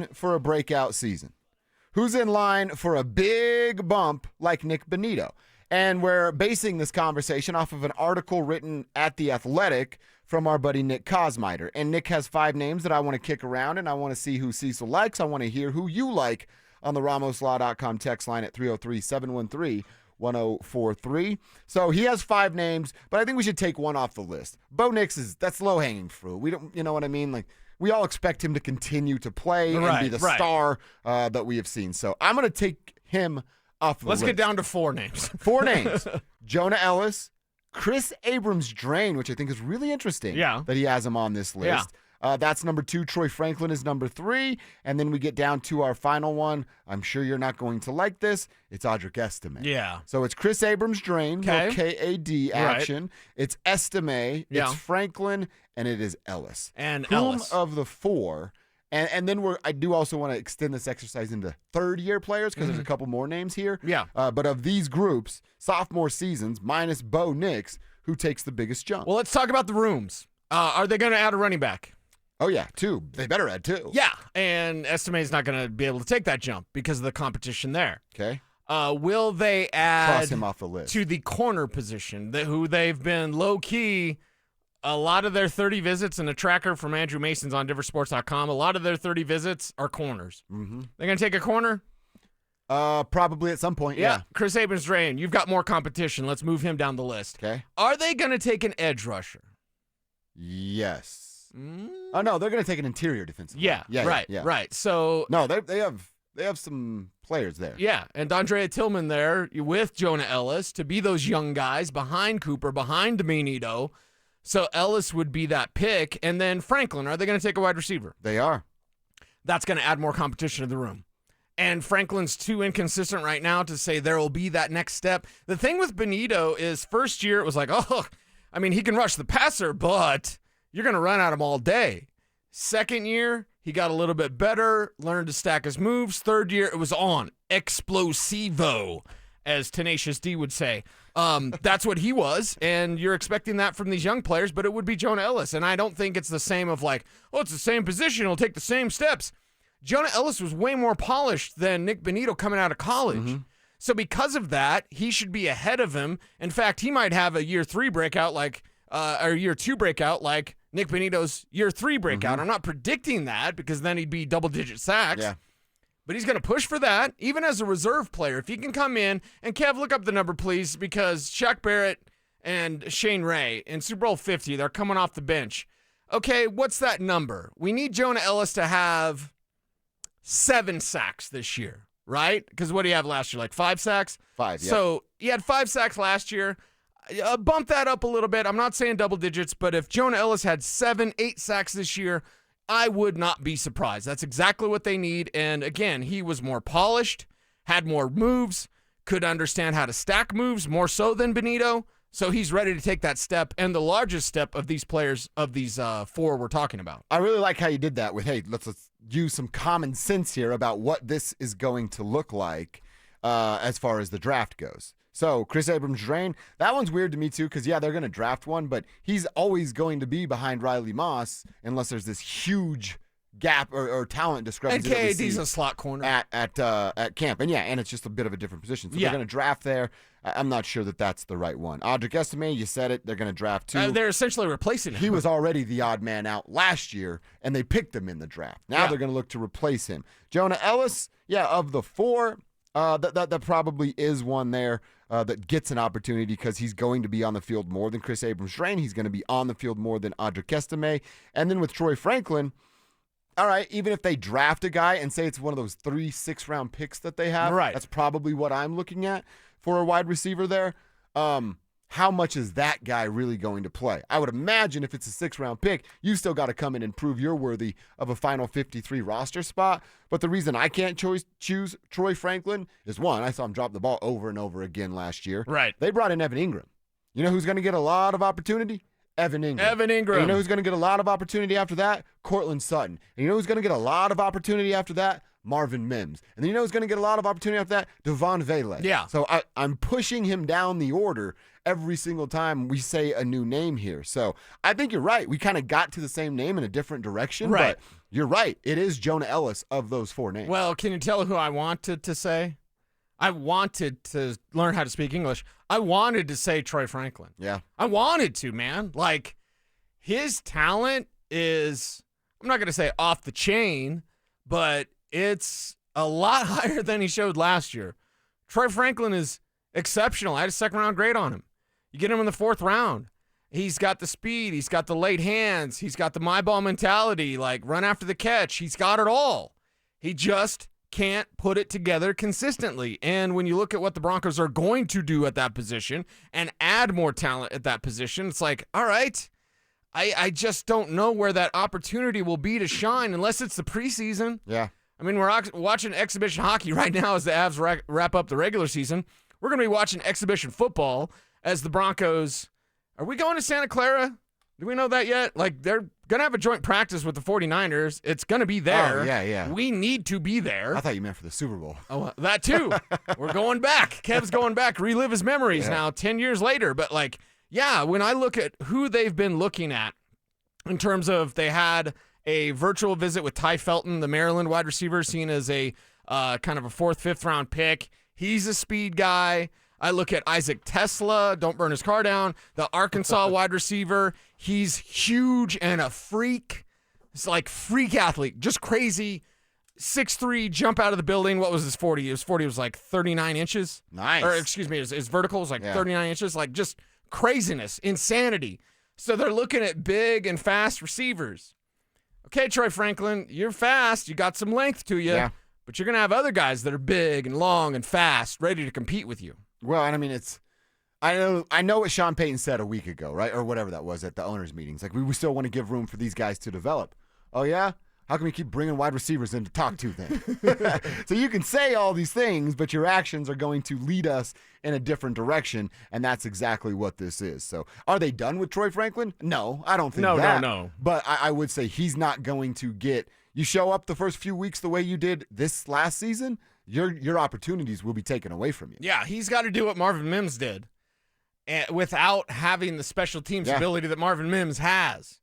line for a breakout season? Who's in line for a big bump like Nick Bonitto? And we're basing this conversation off of an article written at The Athletic from our buddy Nick Kosmider. And Nick has 5 names that I want to kick around, and I want to see who Cecil likes. I want to hear who you like on the RamosLaw.com text line at 303-713-1043. So he has 5 names, but I think we should take one off the list. Bo Nix that's low-hanging fruit. We don't, you know what I mean? Like, we all expect him to continue to play and be the star that we have seen. So I'm going to take him off the list. Let's get down to 4 names. 4 names. Jonah Ellis, Chris Abrams-Drain, which I think is really interesting that he has him on this list. Yeah. That's number 2. Troy Franklin is number 3. And then we get down to our final one. I'm sure you're not going to like this. It's Audric Estime. Yeah. So it's Chris Abrams-Drain, no K-A-D action. Right. It's Estime, it's Franklin, and it is Ellis. And Whom Ellis. of the 4. And then I do also want to extend this exercise into third-year players because there's a couple more names here. Yeah. But of these groups, sophomore seasons, minus Bo Nix, who takes the biggest jump? Well, let's talk about the rooms. Are they going to add a running back? Oh, yeah, 2. They better add 2. Yeah, and Estime is not going to be able to take that jump because of the competition there. Okay. Will they add Cross him off the list. to the corner position, who they've been low-key, a lot of their 30 visits, and a tracker from Andrew Mason's on DenverSports.com, a lot of their 30 visits are corners. Mm-hmm. They're going to take a corner? Probably at some point, yeah. Chris Abrams-Drain, you've got more competition. Let's move him down the list. Okay. Are they going to take an edge rusher? Yes. Oh, no, they're going to take an interior defensive Yeah, right. So no, they have some players there. Yeah, and Andrea Tillman there with Jonah Ellis to be those young guys behind Cooper, behind Bonitto. So Ellis would be that pick. And then Franklin, are they going to take a wide receiver? They are. That's going to add more competition to the room. And Franklin's too inconsistent right now to say there will be that next step. The thing with Bonitto is first year it was like, he can rush the passer, but you're going to run at him all day. Second year, he got a little bit better, learned to stack his moves. Third year, it was on. Explosivo, as Tenacious D would say. That's what he was, and you're expecting that from these young players, but it would be Jonah Ellis. And I don't think it's the same of like, it's the same position, he'll take the same steps. Jonah Ellis was way more polished than Nick Bonitto coming out of college. Mm-hmm. So because of that, he should be ahead of him. In fact, he might have a year 3 breakout or year 2 breakout like Nick Bonitto's year 3 breakout. Mm-hmm. I'm not predicting that because then he'd be double-digit sacks. Yeah. But he's going to push for that, even as a reserve player. If he can come in, and Kev, look up the number, please, because Shaq Barrett and Shane Ray in Super Bowl 50, they're coming off the bench. Okay, what's that number? We need Jonah Ellis to have 7 sacks this year, right? Because what did he have last year, like 5 sacks? 5, yeah. So he had 5 sacks last year. Bump that up a little bit. I'm not saying double digits, but if Jonah Ellis had 7, 8 sacks this year, I would not be surprised. That's exactly what they need. And again, he was more polished, had more moves, could understand how to stack moves more so than Bonitto. So he's ready to take that step, and the largest step of these players, of these 4 we're talking about. I really like how you did that with, hey, let's use some common sense here about what this is going to look like as far as the draft goes. So Chris Abrams-Drain, that one's weird to me too because, they're going to draft one, but he's always going to be behind Riley Moss unless there's this huge gap or talent discrepancy. And KAD's a slot corner. At camp. And it's just a bit of a different position. So they're going to draft there. I'm not sure that that's the right one. Audric Estime, you said it, they're going to draft 2. They're essentially replacing him. He was already the odd man out last year, and they picked him in the draft. Now they're going to look to replace him. Jonah Ellis, of the 4, that probably is one there that gets an opportunity because he's going to be on the field more than Chris Abrams-Drain. He's going to be on the field more than Audric Estime. And then with Troy Franklin, all right, even if they draft a guy and say it's one of those 3 6-round picks that they have, that's probably what I'm looking at for a wide receiver there. How much is that guy really going to play? I would imagine if it's a 6-round pick, you still got to come in and prove you're worthy of a final 53 roster spot. But the reason I can't choose Troy Franklin is, one, I saw him drop the ball over and over again last year. Right. They brought in Evan Ingram. You know who's going to get a lot of opportunity? Evan Ingram. And you know who's going to get a lot of opportunity after that? Cortland Sutton. And you know who's going to get a lot of opportunity after that? Marvin Mims. And then you know who's going to get a lot of opportunity after that? Devon Vele. Yeah. So I'm pushing him down the order every single time we say a new name here. So I think you're right. We kind of got to the same name in a different direction. Right. But you're right. It is Jonah Ellis of those 4 names. Well, can you tell who I wanted to say? I wanted to learn how to speak English. I wanted to say Troy Franklin. Yeah. I wanted to, man. Like, his talent is, I'm not going to say off the chain, but it's a lot higher than he showed last year. Troy Franklin is exceptional. I had a second-round grade on him. You get him in the 4th round. He's got the speed. He's got the late hands. He's got the my ball mentality, like run after the catch. He's got it all. He just can't put it together consistently. And when you look at what the Broncos are going to do at that position and add more talent at that position, it's like, all right, I just don't know where that opportunity will be to shine unless it's the preseason. Yeah. I mean, we're watching exhibition hockey right now as the Avs wrap up the regular season. We're going to be watching exhibition football as the Broncos. Are we going to Santa Clara? Do we know that yet? Like, they're going to have a joint practice with the 49ers. It's going to be there. Oh, yeah. We need to be there. I thought you meant for the Super Bowl. Oh, that too. We're going back. Kev's going back, relive his memories now 10 years later. But, like, yeah, when I look at who they've been looking at in terms of they had a virtual visit with Ty Felton, the Maryland wide receiver, seen as a kind of a 4th, 5th round pick. He's a speed guy. I look at Isaac Tesla, don't burn his car down, the Arkansas wide receiver. He's huge and a freak. It's like freak athlete, just crazy. 6'3", jump out of the building. What was his 40? His 40 was like 39 inches. Nice. Or excuse me, his vertical was like 39 inches. Like just craziness, insanity. So they're looking at big and fast receivers. Okay, Troy Franklin, you're fast. You got some length to you. Yeah. But you're going to have other guys that are big and long and fast, ready to compete with you. Well, and I mean, I know what Sean Payton said a week ago, right? Or whatever that was at the owners' meetings. Like, we still want to give room for these guys to develop. Oh, yeah? How can we keep bringing wide receivers in to talk to then? So you can say all these things, but your actions are going to lead us in a different direction, and that's exactly what this is. So are they done with Troy Franklin? No, I don't think that. No. But I would say he's not going to get – you show up the first few weeks the way you did this last season, your opportunities will be taken away from you. Yeah, he's got to do what Marvin Mims did without having the special teams ability that Marvin Mims has.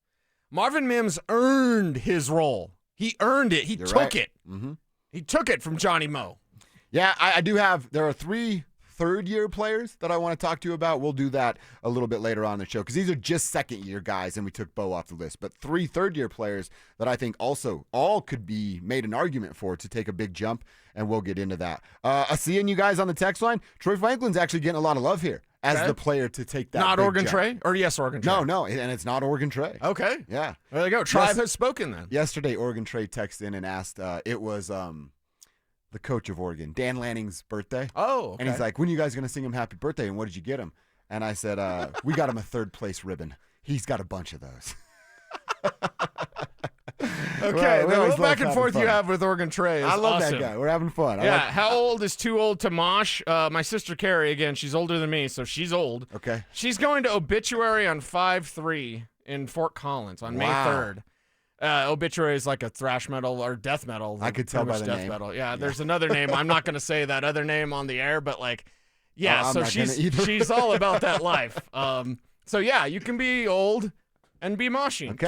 Marvin Mims earned his role. He earned it. He took it. Mm-hmm. He took it from Johnny Moe. Yeah, I do have – there are 3 third-year players that I want to talk to you about. We'll do that a little bit later on in the show because these are just second-year guys, and we took Bo off the list. But 3 third-year players that I think also all could be made an argument for to take a big jump, and we'll get into that. Seeing you guys on the text line, Troy Franklin's actually getting a lot of love here as the player to take that Not big Oregon jump. Trey? Or yes, Oregon Trey? No, and it's not Oregon Trey. Okay. Yeah. There you go. Tribe has spoken then. Yesterday, Oregon Trey texted in and asked, it was the coach of Oregon, Dan Lanning's birthday. Oh, okay. And he's like, when are you guys going to sing him happy birthday, and what did you get him? And I said, we got him a 3rd-place ribbon. He's got a bunch of those. Okay, Well, the little back and forth you have with Oregon Trey is I love awesome. that guy. We're having fun. Yeah, how old is too old to mosh? My sister Carrie, again, she's older than me, so she's old. Okay. She's going to Obituary on 5/3 in Fort Collins on May 3rd. Obituary is like a thrash metal or death metal. I could tell by the death name. Metal. Yeah, there's another name. I'm not going to say that other name on the air, but like, yeah, I'm so not gonna either. she's all about that life. So yeah, you can be old and be moshing. Okay.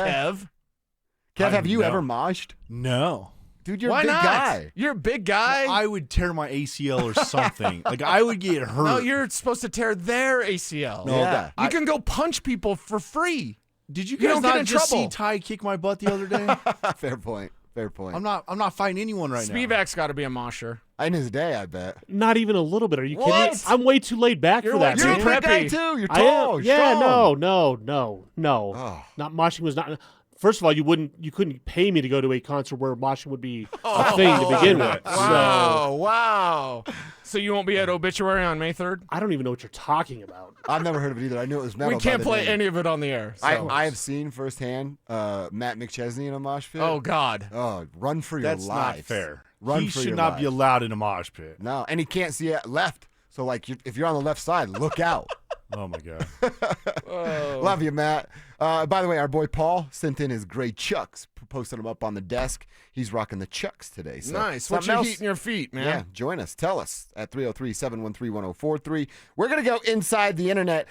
Kev, have you ever moshed? No. Dude, you're why a big not? guy. You're a big guy. I would tear my ACL or something. Like, I would get hurt. No, you're supposed to tear their ACL. No, Yeah. You can go punch people for free. Did you You guys don't get not in just trouble. see Ty kick my butt the other day? Fair point. I'm not fighting anyone right now. Spivak's got to be a mosher. In his day, I bet. Not even a little bit. Are you kidding What? me? I'm way too laid back for that. You're You're a man. big guy, preppy. too. You're I am. tall. Yeah, strong. no. Oh. Not moshing was not. First of all, you couldn't pay me to go to a concert where moshing would be a thing to begin with. So Wow. So you won't be at Obituary on May 3rd? I don't even know what you're talking about. I've never heard of it either. I knew it was metal. We can't by the play name. any of it on the air. So. I have seen firsthand Matt McChesney in a mosh pit. Oh, God. Oh, run for your That's life. not fair. Run he for should your not be life. allowed in a mosh pit. No, and he can't see it left. So, like, if you're on the left side, look out. Oh my god. Love you, Matt. By the way, our boy Paul sent in his gray Chucks, posted them up on the desk. He's rocking the Chucks today. So Nice. What's your heat in your feet, man? Yeah, join us. Tell us at 303-713-1043. We're going to go inside the internet.